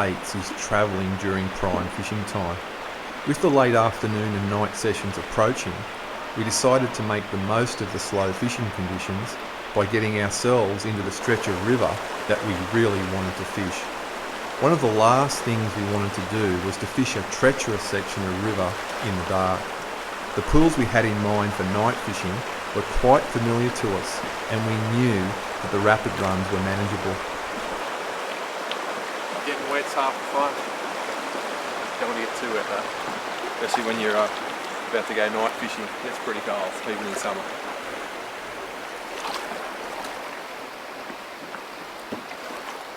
baits is travelling during prime fishing time. With the late afternoon and night sessions approaching, we decided to make the most of the slow fishing conditions by getting ourselves into the stretch of river that we really wanted to fish. One of the last things we wanted to do was to fish a treacherous section of river in the dark. The pools we had in mind for night fishing were quite familiar to us, and we knew that the rapid runs were manageable. Getting wet's half the fun. Don't want to get too wet though, especially when you're about to go night fishing. It's pretty cold, even in summer.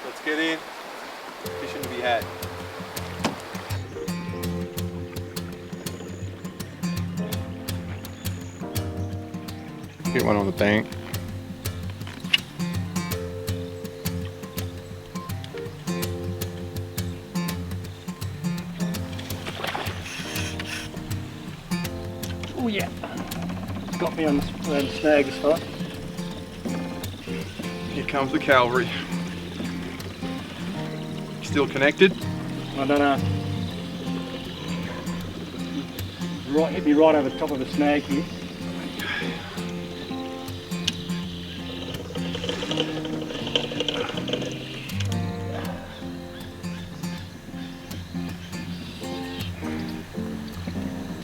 Let's get in. Fishing to be had. Get one on the bank. Oh yeah, it's got me on the snag this time. Here comes the cavalry. Still connected? I don't know. Right, hit me right over the top of the snag here.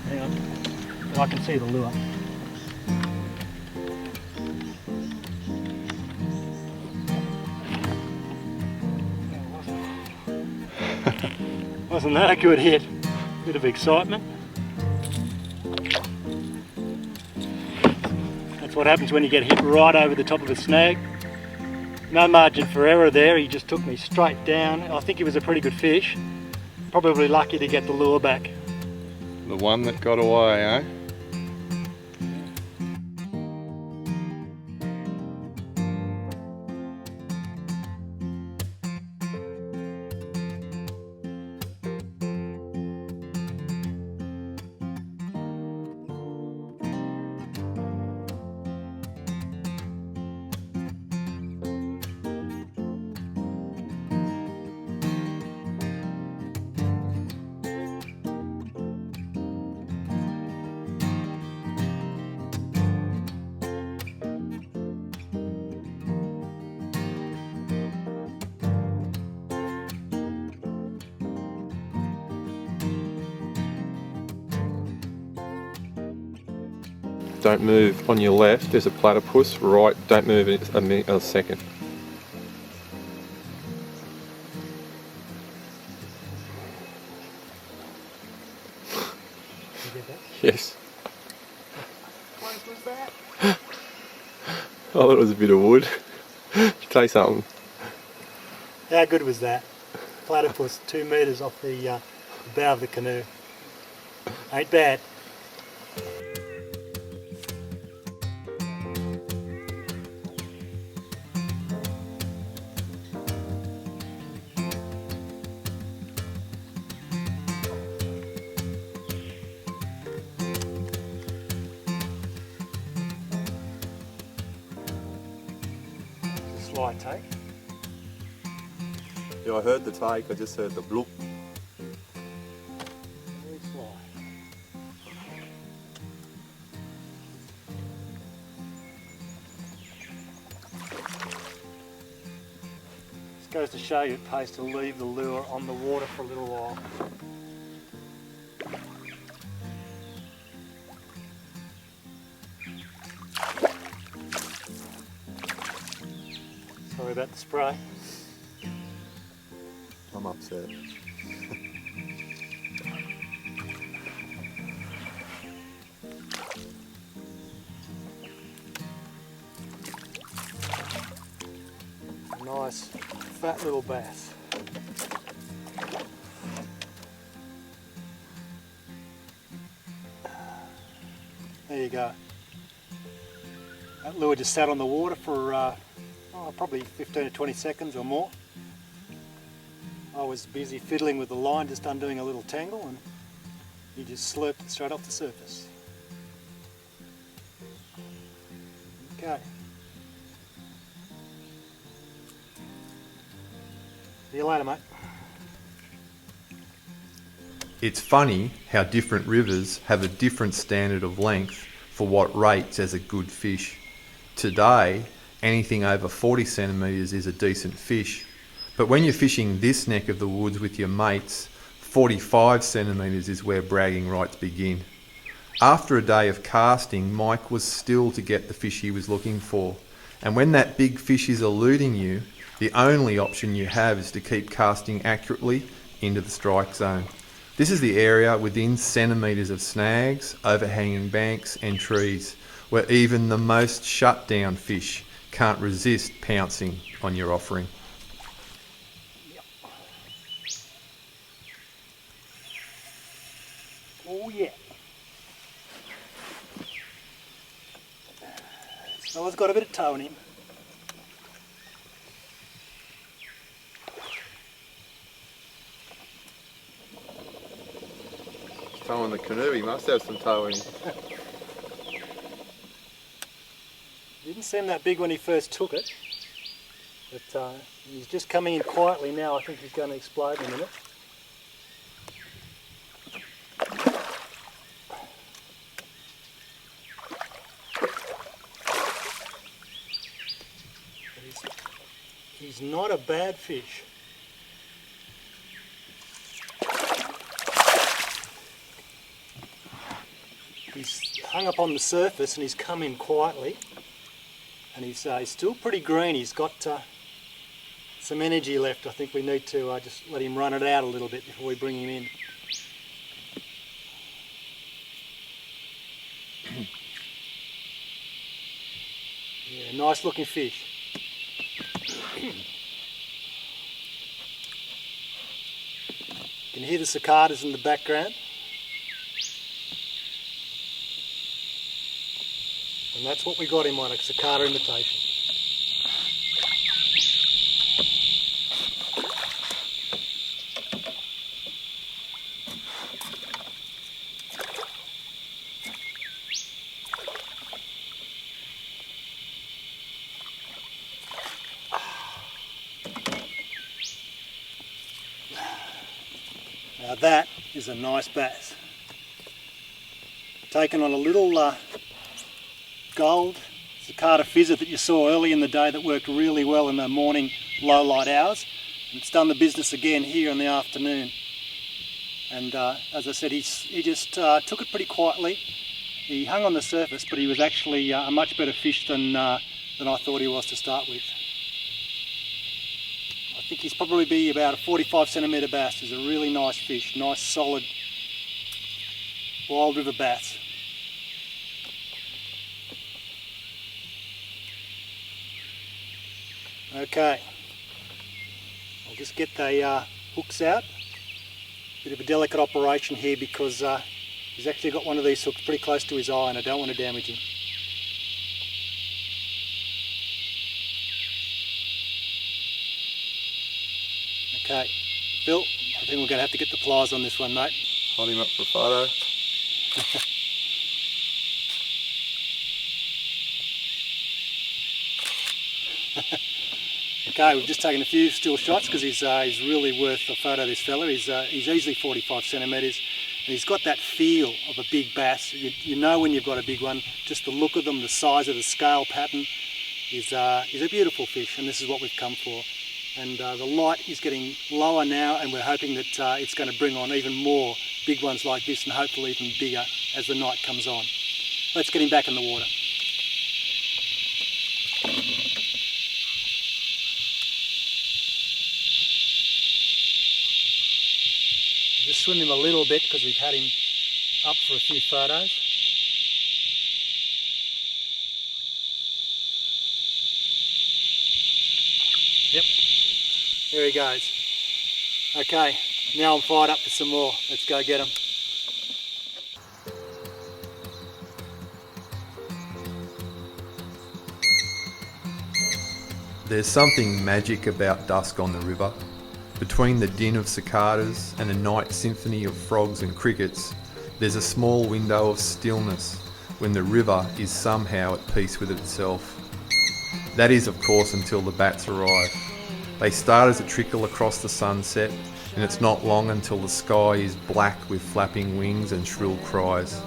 Hang on, I can see the lure. Wasn't that a good hit? Bit of excitement. That's what happens when you get hit right over the top of a snag. No margin for error there, he just took me straight down. I think he was a pretty good fish. Probably lucky to get the lure back. The one that got away, eh? Don't move on your left, there's a platypus. Right, don't move a second. You get that? Yes. What close was that? I thought it was a bit of wood. Say something. How good was that? Platypus 2 metres off the bow of the canoe. Ain't bad. Slight take. Yeah, I heard the take, I just heard the bloop. Very slight. This goes to show you it pays to leave the lure on the water for a little while. Sorry about the spray. I'm upset. Nice fat little bass. There you go. That lure just sat on the water for probably 15 to 20 seconds or more. I was busy fiddling with the line, just undoing a little tangle, and he just slurped it straight off the surface. Okay. See you later, mate. It's funny how different rivers have a different standard of length for what rates as a good fish. Today, anything over 40 centimetres is a decent fish, but when you're fishing this neck of the woods with your mates, 45 centimetres is where bragging rights begin. After a day of casting, Mike was still to get the fish he was looking for, and when that big fish is eluding you, the only option you have is to keep casting accurately into the strike zone. This is the area within centimetres of snags, overhanging banks and trees, where even the most shut down fish can't resist pouncing on your offering. Oh yeah. So it's got a bit of toe in him. Towing the canoe, he must have some toe in him. Didn't seem that big when he first took it, but he's just coming in quietly now. I think he's going to explode in a minute. He's not a bad fish. He's hung up on the surface and he's come in quietly, and he's still pretty green. He's got some energy left. I think we need to just let him run it out a little bit before we bring him in. Yeah, nice looking fish. You can hear the cicadas in the background. And that's what we got him on, a cicada imitation. Now that is a nice bass. Taken on a little gold cicada fizzer that you saw early in the day that worked really well in the morning low light hours. And it's done the business again here in the afternoon. And as I said, he just took it pretty quietly. He hung on the surface, but he was actually a much better fish than I thought he was to start with. I think he's probably be about a 45 centimetre bass. He's a really nice fish, nice solid wild river bass. Okay, I'll just get the hooks out. Bit of a delicate operation here because he's actually got one of these hooks pretty close to his eye and I don't want to damage him. Okay, Phil, I think we're going to have to get the pliers on this one, mate. Hold him up for a photo. Okay, we've just taken a few still shots because he's really worth a photo, this fella. He's easily 45 centimetres and he's got that feel of a big bass. You know when you've got a big one, just the look of them, the size of the scale pattern. He's a beautiful fish and this is what we've come for. And the light is getting lower now and we're hoping that it's going to bring on even more big ones like this and hopefully even bigger as the night comes on. Let's get him back in the water. Just swim him a little bit because we've had him up for a few photos. Yep, there he goes. Okay, now I'm fired up for some more. Let's go get him. There's something magic about dusk on the river. Between the din of cicadas and the night symphony of frogs and crickets, there's a small window of stillness when the river is somehow at peace with itself. That is, of course, until the bats arrive. They start as a trickle across the sunset, and it's not long until the sky is black with flapping wings and shrill cries.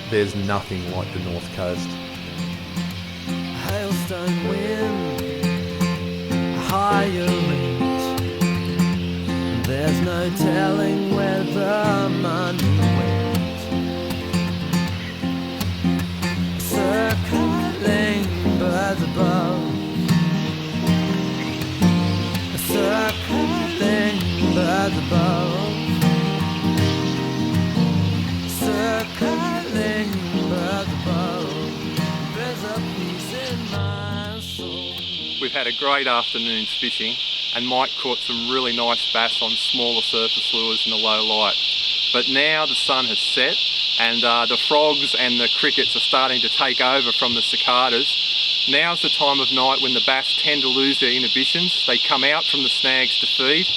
There's nothing like the North Coast. Hailstone wind, higher range. There's no telling where the money went. Circling birds above, circling birds above, circling birds above. There's a peace in my soul. We've had a great afternoon's fishing, and Mike caught some really nice bass on smaller surface lures in the low light. But now the sun has set, and the frogs and the crickets are starting to take over from the cicadas. Now's the time of night when the bass tend to lose their inhibitions. They come out from the snags to feed,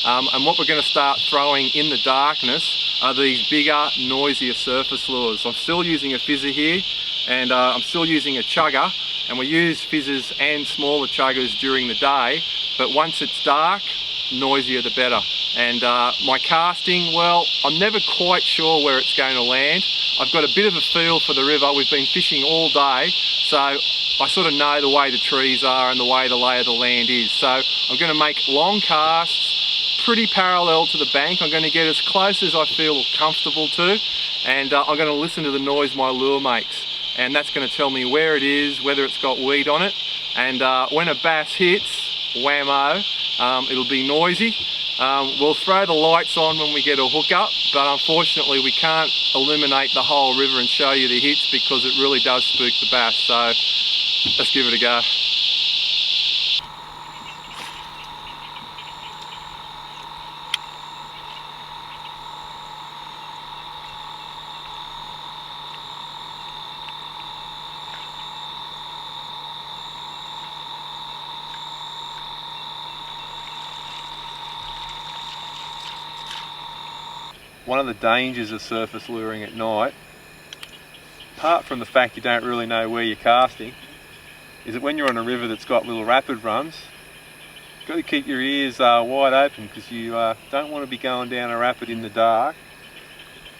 and what we're going to start throwing in the darkness are these bigger, noisier surface lures. I'm still using a fizzer here, and I'm still using a chugger, and we use fizzers and smaller chuggers during the day, but once it's dark, noisier the better. And my casting, well, I'm never quite sure where it's going to land. I've got a bit of a feel for the river. We've been fishing all day, so I sort of know the way the trees are and the way the lay of the land is. So I'm going to make long casts, pretty parallel to the bank. I'm going to get as close as I feel comfortable to, and I'm going to listen to the noise my lure makes. And that's going to tell me where it is, whether it's got weed on it, and when a bass hits, whammo, it'll be noisy. We'll throw the lights on when we get a hook up, but unfortunately we can't illuminate the whole river and show you the hits because it really does spook the bass, so let's give it a go. One of the dangers of surface luring at night, apart from the fact you don't really know where you're casting, is that when you're on a river that's got little rapid runs, you've got to keep your ears wide open, because you don't want to be going down a rapid in the dark,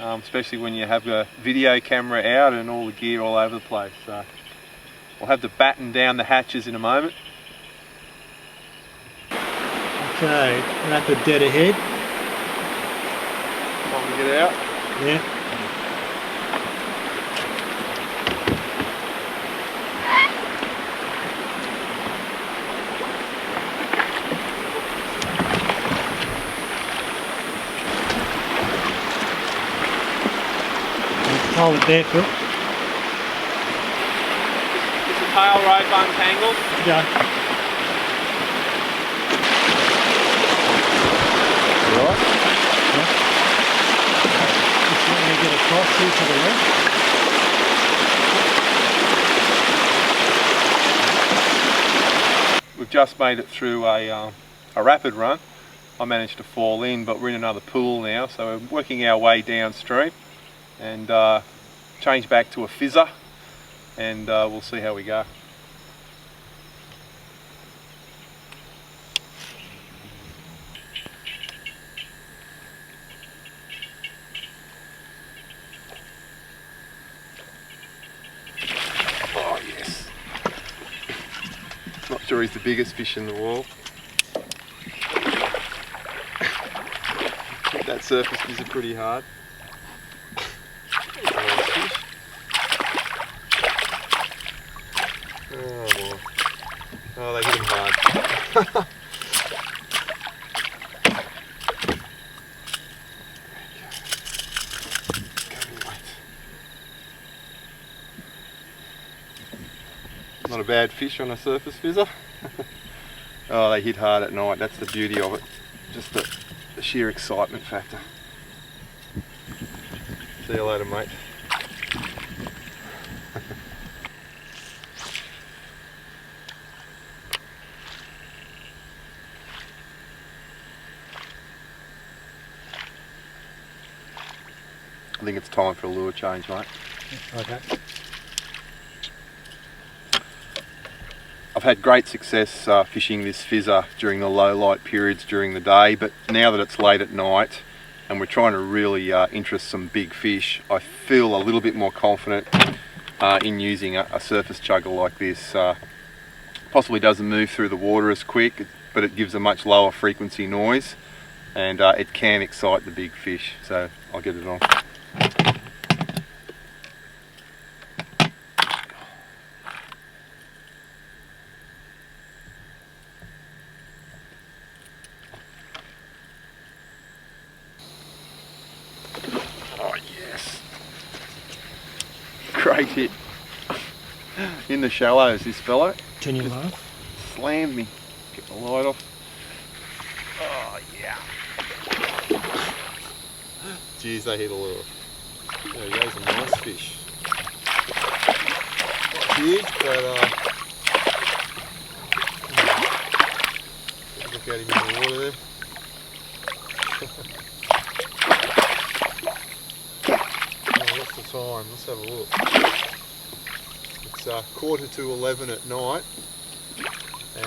especially when you have a video camera out and all the gear all over the place. So we'll have to batten down the hatches in a moment. Okay, rapid dead ahead. Time to get out. Yeah. Hold it there, Phil. Is the tail rope untangled? Yeah. Right. Just let me get across here to the left. We've just made it through a rapid run. I managed to fall in, but we're in another pool now, so we're working our way downstream and change back to a fizzer, and we'll see how we go. Oh yes. Not sure he's the biggest fish in the world. Hit that surface fizzer pretty hard. Oh boy. Oh, they hit him hard. Not a bad fish on a surface fizzer. Oh, they hit hard at night. That's the beauty of it. Just the sheer excitement factor. See you later, mate. I think it's time for a lure change, mate. Okay. I I've had great success fishing this fizzer during the low light periods during the day, but now that it's late at night and we're trying to really interest some big fish, I feel a little bit more confident in using a surface chugger like this. Possibly doesn't move through the water as quick, but it gives a much lower frequency noise, and it can excite the big fish, so I'll get it on. Oh yes, great hit. In the shallows, this fellow. Turn your light. Slammed me. Get the light off. Oh yeah. Geez, they hit a lure. There he goes, a nice fish. Not huge, but look at him in the water there. Oh, what's the time? Let's have a look. It's 11:15 at night,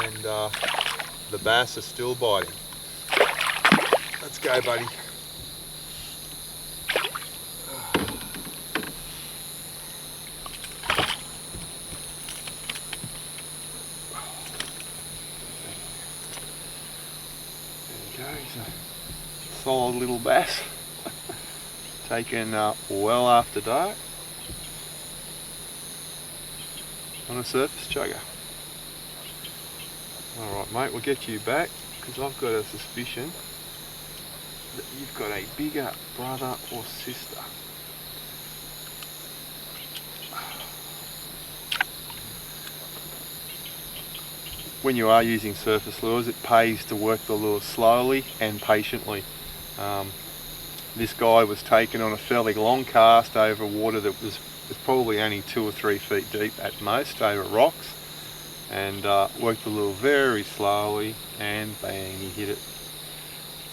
and the bass are still biting. Let's go, buddy. There you go, he's a solid little bass. Taken well after dark on a surface chugger. Alright mate, we'll get you back because I've got a suspicion that you've got a bigger brother or sister. When you are using surface lures, it pays to work the lure slowly and patiently. This guy was taken on a fairly long cast over water that was probably only 2 or 3 feet deep at most, over rocks, and worked the lure very slowly, and bang, he hit it.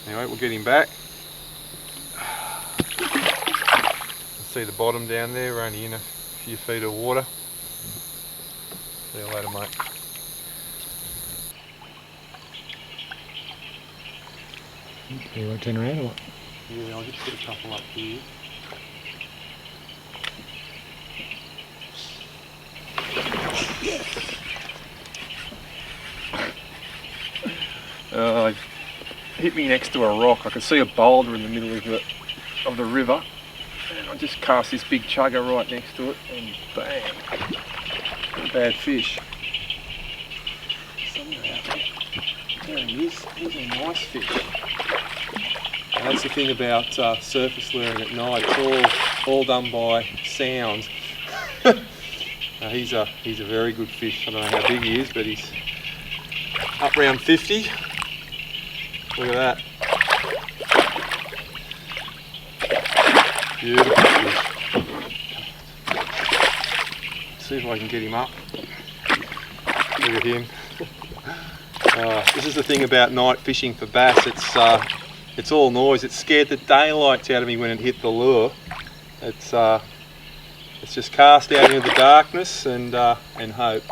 Anyway, we'll get him back. See the bottom down there, we're only in a few feet of water. See you later, mate. You want to turn around or what? Yeah, I'll just put a couple up here. Hit me next to a rock. I could see a boulder in the middle of the river, and I just cast this big chugger right next to it, and bang, bad fish. Somewhere out there. There he is. He's a nice fish. And that's the thing about surface luring at night. It's all done by sound. He's a very good fish. I don't know how big he is, but he's up around 50. Look at that. Beautiful fish. See if I can get him up. Look at him. This is the thing about night fishing for bass. It's all noise. It scared the daylights out of me when it hit the lure. It's just cast out into the darkness and hope.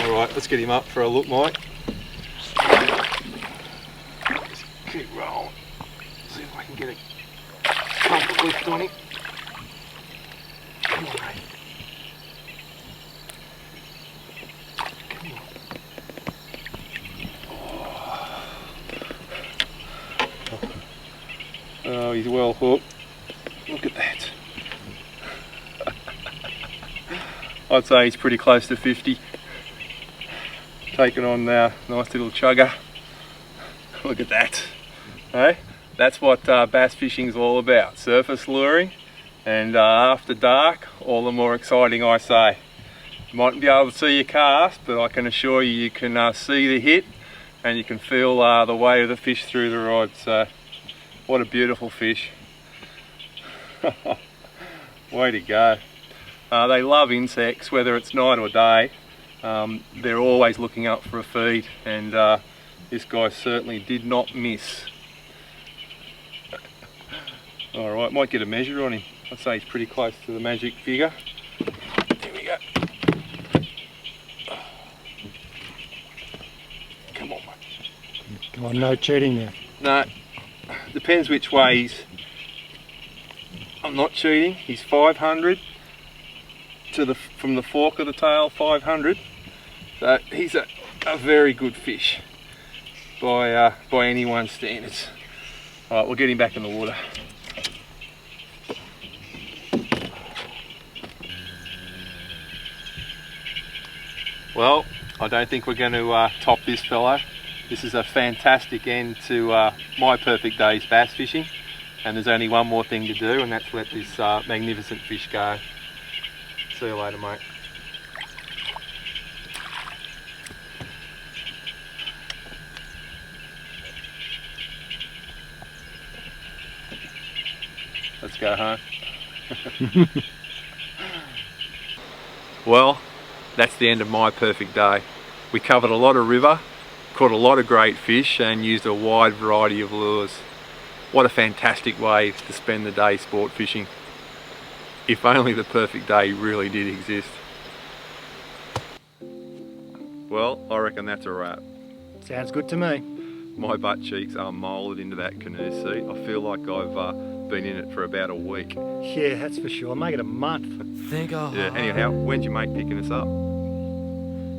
All right, let's get him up for a look, Mike. Just keep rolling. See if I can get a comfort lift on him. Come on, mate. Come on. Oh, he's well hooked. Look at that. I'd say he's pretty close to 50. Taking on now, nice little chugger. Look at that. Hey, that's what bass fishing is all about. Surface luring, and after dark, all the more exciting, I say. You mightn't be able to see your cast, but I can assure you, you can see the hit, and you can feel the weight of the fish through the rod. So, what a beautiful fish. Way to go. They love insects, whether it's night or day. They're always looking up for a feed, and this guy certainly did not miss. Alright, might get a measure on him. I'd say he's pretty close to the magic figure. Here we go. Well, no cheating now. No, depends which way he's. I'm not cheating. He's 500 from the fork of the tail, 500. So he's a very good fish by anyone's standards. All right, we'll get him back in the water. Well, I don't think we're going to top this fellow. This is a fantastic end to my perfect day's bass fishing, and there's only one more thing to do, and that's let this magnificent fish go. See you later, mate. Let's go home. Well, that's the end of my perfect day. We covered a lot of river, caught a lot of great fish, and used a wide variety of lures. What a fantastic way to spend the day sport fishing. If only the perfect day really did exist. Well, I reckon that's a wrap. Sounds good to me. My butt cheeks are moulded into that canoe seat. I feel like I've been in it for about a week. Yeah, that's for sure. Make it a month. Yeah, anyhow, when's your mate picking us up?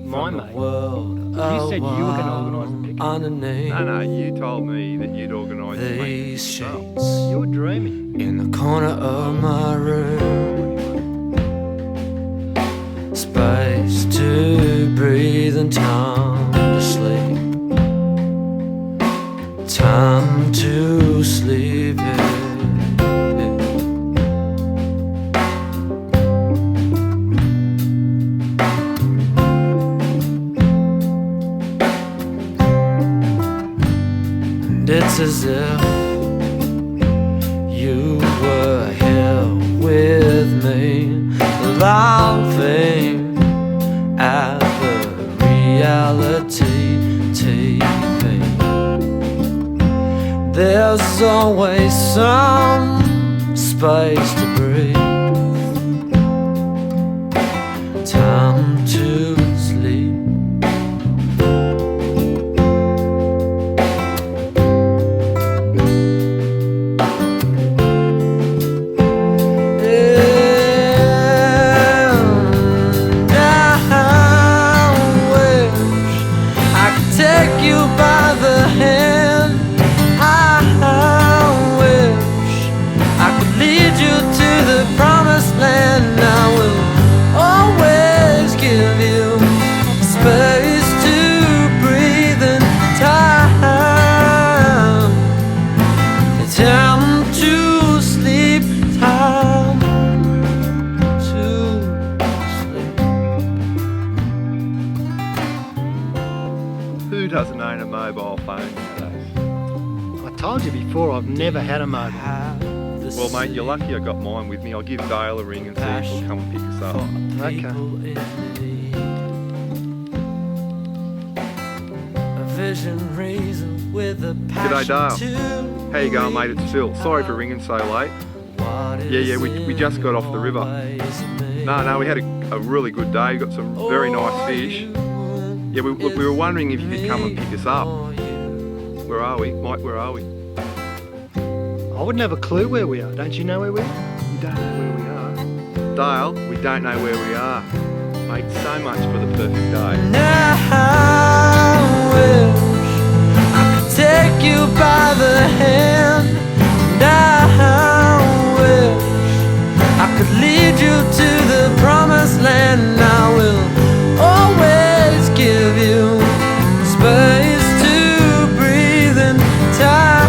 My mate. You said you were going to organise the picnic. No, you told me that you'd organise the mate to pick us up. You're dreaming. In the corner of my room, space to breathe and time to sleep. Time to sleep. It's as if you were here with me, laughing at the reality TV. There's always some space to breathe, time to sleep. Take you by the hand. I wish I could lead you to the promised land. I will always give you space to breathe and time. Time to sleep. Time to sleep. Who doesn't own a mobile phone nowadays? I told you before, I've never had a mobile. Well, mate, you're lucky I got mine with me. I'll give Dale a ring and see if he'll come and pick us up. Okay. G'day, Dale. How you going, mate? It's Phil. Sorry for ringing so late. Yeah, we just got off the river. No, we had a really good day. Got some very nice fish. Yeah, we were wondering if you could come and pick us up. Where are we? Mike, where are we? I wouldn't have a clue where we are. Don't you know where we are? We don't know where we are. Dale, we don't know where we are. Mate, so much for the perfect day. Now I wish I could take you by the hand. And I wish I could lead you to the promised land. I will always give you space to breathe and time.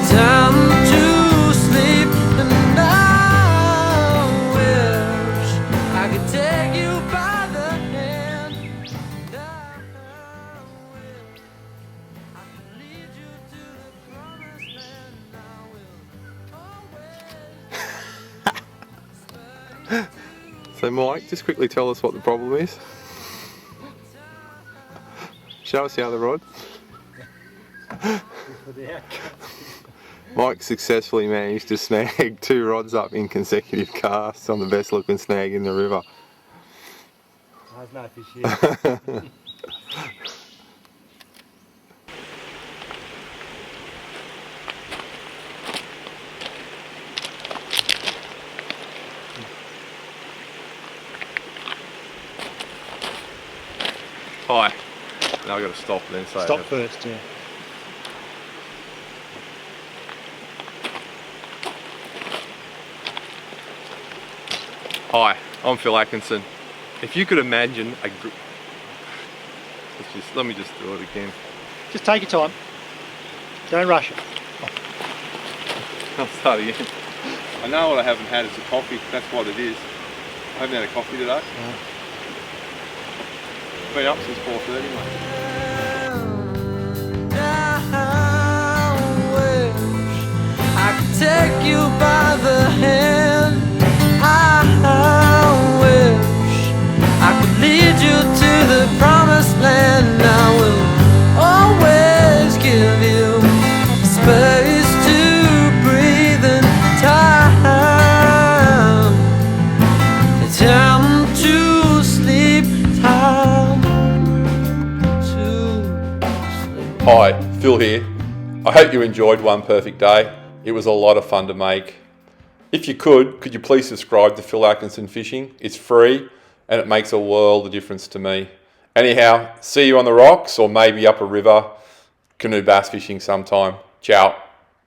Time to sleep. And I wish I could take you by the hand. And I wish I could lead you to the promised land. I will always So Mike, just quickly tell us what the problem is. Show us the other rod. Mike successfully managed to snag 2 rods up in consecutive casts on the best looking snag in the river. There's no fish here. Hi. Now I've got to stop then. So Stop first, yeah. Hi, I'm Phil Atkinson. If you could imagine a group... Let me just do it again. Just take your time. Don't rush it. I'll start again. I know what I haven't had is a coffee. That's what it is. I haven't had a coffee today. No. Been up since 4:30, mate. I wish I could take you by the hand. I wish I could lead you to the promised land. I will always give you space to breathe in time. Time to sleep. Time to sleep. Hi, Phil here. I hope you enjoyed One Perfect Day. It was a lot of fun to make. If you could you please subscribe to Phil Atkinson Fishing? It's free and it makes a world of difference to me. Anyhow, see you on the rocks or maybe up a river, canoe bass fishing sometime. Ciao.